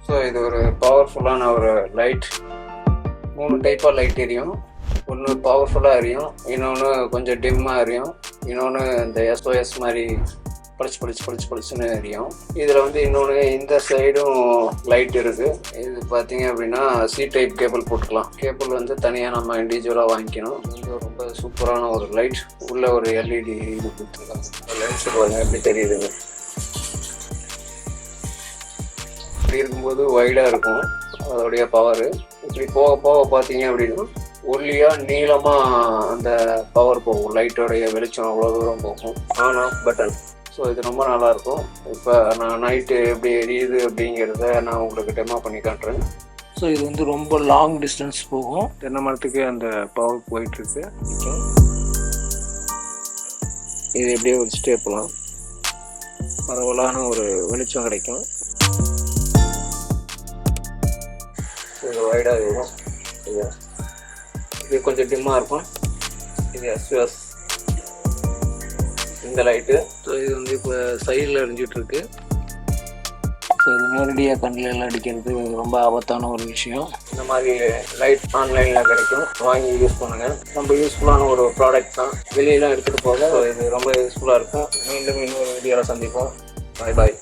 So இது ஒரு பவர்ஃபுல்லான ஒரு லைட். 3 டைப்பாக லைட் எரியும். ஒன்று பவர்ஃபுல்லாக எரியும், இன்னொன்று கொஞ்சம் டிம்மாக எரியும், இன்னொன்று இந்த SOS மாதிரி படிச்சுன்னு எரியும். இதில் வந்து இன்னொன்று இந்த சைடும் லைட் இருக்குது. இது பார்த்தீங்க அப்படின்னா C டைப் கேபிள் போட்டுக்கலாம். கேபிள் வந்து தனியாக நம்ம இண்டிவிஜுவலாக வாங்கிக்கணும். இது வந்து ரொம்ப சூப்பரான ஒரு லைட். உள்ள ஒரு LED இது கொடுத்துருக்காங்க. லென்ஸ் பாருங்க எப்படி தெரியுதுங்க. இப்படி இருக்கும்போது வைடாக இருக்கும் அதோடைய பவரு. இப்படி போக போக பார்த்தீங்க அப்படின்னா ஒல்லியாக நீளமாக அந்த பவர் போகும். லைட்டோடைய வெளிச்சம் அவ்வளோ தூரம் போகும். On off button. ஸோ இது ரொம்ப நல்லாயிருக்கும். இப்போ நான் நைட்டு எப்படி எரியுது அப்படிங்கிறத நான் உங்களுக்கு டெமோ பண்ணி காட்டுறேன். ஸோ இது வந்து ரொம்ப லாங் டிஸ்டன்ஸ் போகும். தென்னை மரத்துக்கு அந்த பவர் போயிட்டுருக்கு. இது எப்படியே வச்சுட்டே போகலாம். பரவலான ஒரு வெளிச்சம் கிடைக்கும். இது வைடாக இருக்கும். இது கொஞ்சம் டிம்மாக இருக்கும். இது SOS இந்த லைட்டு. ஸோ இது வந்து இப்போ சைடில் எரிஞ்சிட்ருக்கு. ஸோ இது நேரடியாக கண்ணில் எல்லாம் அடிக்கிறது ரொம்ப ஆபத்தான ஒரு விஷயம். இந்த மாதிரி லைட் ஆன்லைனில் கிடைக்கும், வாங்கி யூஸ் பண்ணுங்கள். ரொம்ப யூஸ்ஃபுல்லான ஒரு ப்ராடக்ட் தான். வெளியெல்லாம் எடுத்துகிட்டு போக இது ரொம்ப யூஸ்ஃபுல்லாக இருக்கும். மீண்டும் இன்னொரு வீடியோவில் சந்திப்போம். பாய் பாய்.